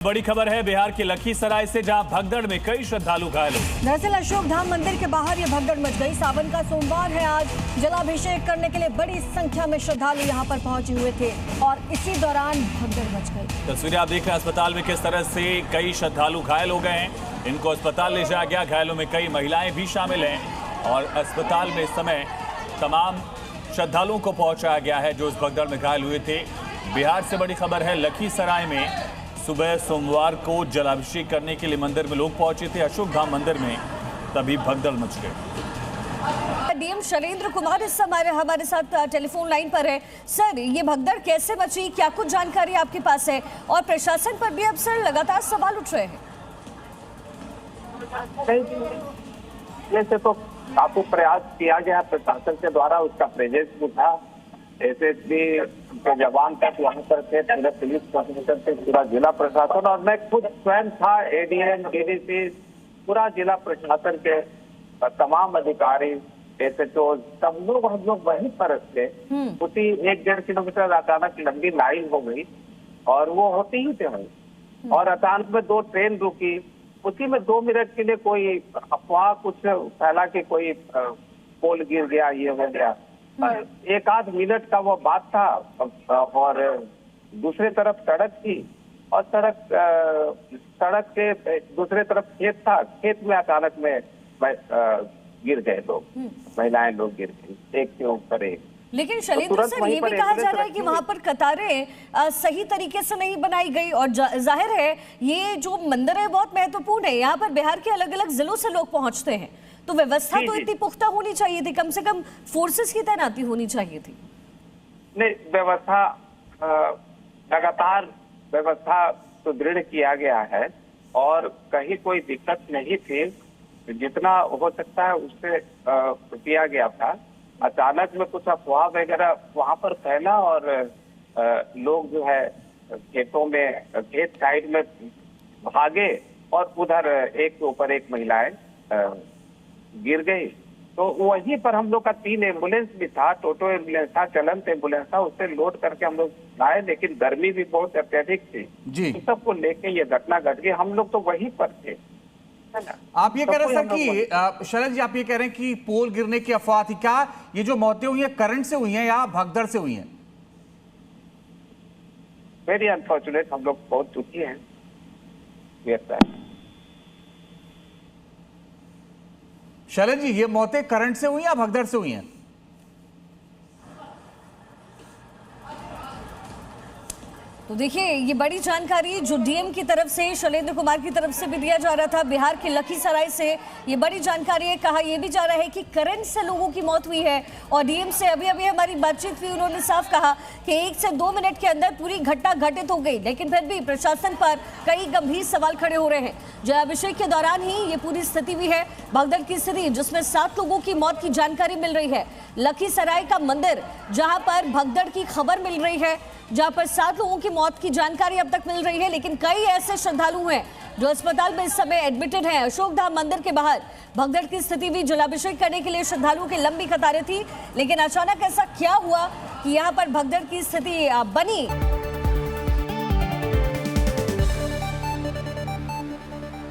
बड़ी खबर है बिहार के लखीसराय से, जहां भगदड़ में कई श्रद्धालु घायल हो। दरअसल अशोक धाम मंदिर के बाहर ये भगदड़ मच गई। सावन का सोमवार है आज। जलाभिषेक करने के लिए बड़ी संख्या में श्रद्धालु यहां पर पहुंचे हुए थे और इसी दौरान भगदड़ मच गई। तस्वीरें आप देख रहे हैं अस्पताल में किस तरह से कई श्रद्धालु घायल हो गए हैं। इनको अस्पताल ले जाया गया। घायलों में कई महिलाएं भी शामिल हैं और अस्पताल में इस समय तमाम श्रद्धालुओं को पहुंचाया गया है जो इस भगदड़ में घायल हुए थे। बिहार से बड़ी खबर है, लखीसराय में सुबह सोमवार को जलाभिषेक करने के लिए मंदिर में लोग पहुंचे थे, अशोक धाम मंदिर में, तभी भगदड़ मच गई। डीएम शैलेंद्र कुमार इस समय हमारे साथ टेलीफोन लाइन पर है। सर, ये भगदड़ कैसे मची, क्या कुछ जानकारी आपके पास है? और प्रशासन पर भी अब सर लगातार सवाल उठ रहे हैं। जैसे तो काफी प्रयास किया गया प्रशासन के द्वारा, उसका प्रेजेंस भी था। एसएसपी के जवान तक वहाँ पर थे, पूरे पुलिस प्रशासन थे, पूरा जिला प्रशासन, और मैं खुद स्वयं था। एडीएम, डीडीसी, पूरा जिला प्रशासन के तमाम अधिकारी, एसएचओ, सब लोग हम लोग वहीं पर थे। उसी 1-1.5 किलोमीटर अचानक लंबी लाइन हो गई और वो होती ही थे वहीं। और अचानक में 2 ट्रेन रुकी। उसी में 2 मिनट के लिए कोई अफवाह कुछ फैला कि कोई पोल गिर गया, ये हो गया। 1-आध मिनट का वो बात था। और दूसरे तरफ सड़क थी और सड़क के दूसरे तरफ खेत था। खेत में अचानक में गिर गए लोग, महिलाएं लोग गिर गई, एक के ऊपर एक। लेकिन शैलेंद्र सर, ये भी कहा जा रहा है कि वहां पर कतारें सही तरीके से नहीं बनाई गई और जाहिर है ये जो मंदिर है बहुत महत्वपूर्ण है। यहाँ पर बिहार के अलग अलग जिलों से लोग पहुंचते हैं, तो व्यवस्था तो इतनी पुख्ता होनी चाहिए थी, कम से कम फोर्सेस की तैनाती होनी चाहिए थी। नहीं, व्यवस्था लगातार व्यवस्था सुदृढ़ किया गया है और कहीं कोई दिक्कत नहीं थी। जितना हो सकता है उससे किया गया था। अचानक में कुछ अफवाह वगैरह वहां पर फैला और लोग जो है खेतों में, खेत साइड में भागे और उधर एक के ऊपर एक महिलाएं गिर गई। तो वहीं पर हम लोग का 3 एम्बुलेंस भी था, टोटो एम्बुलेंस था, चलंत एम्बुलेंस था, उससे लोड करके हम लोग आए। लेकिन गर्मी भी बहुत अत्यधिक थी जी, तो सबको लेके ये घटना घट गई। हम लोग तो वहीं पर थे। आप ये कह रहे हैं सर कि शरद जी, आप ये कह रहे हैं कि पोल गिरने की अफवाह थी। क्या ये जो मौतें हुई हैं करंट से हुई हैं या भगदड़ से हुई हैं? वेरी अनफॉर्चुनेट, हम लोग बहुत दुखी हैं। शैलेश जी, ये मौतें करंट से हुई या भगदड़ से हुई हैं? तो देखिए, ये बड़ी जानकारी जो डीएम की तरफ से, शैलेंद्र कुमार की तरफ से भी दिया जा रहा था। बिहार के लखीसराय से ये बड़ी जानकारी है। कहा यह भी जा रहा है कि करंट से लोगों की मौत हुई है और डीएम से अभी अभी हमारी बातचीत हुई, उन्होंने साफ कहा कि 1 से 2 मिनट के अंदर पूरी घटना घटित हो गई। लेकिन फिर भी प्रशासन पर कई गंभीर सवाल खड़े हो रहे हैं। जलाभिषेक के दौरान ही ये पूरी स्थिति हुई है, भगदड़ की स्थिति, जिसमें 7 लोगों की मौत की जानकारी मिल रही है। लखीसराय का मंदिर, जहां पर भगदड़ की खबर मिल रही है, जहां पर 7 लोगों की मौत की जानकारी अब तक मिल रही है। लेकिन कई ऐसे श्रद्धालु हैं जो अस्पताल में इस समय एडमिटेड हैं। अशोक धाम मंदिर के बाहर भगदड़ की स्थिति भी, जलाभिषेक करने के लिए श्रद्धालुओं की लंबी कतारें थी। लेकिन अचानक ऐसा क्या हुआ कि यहां पर भगदड़ की स्थिति बनी?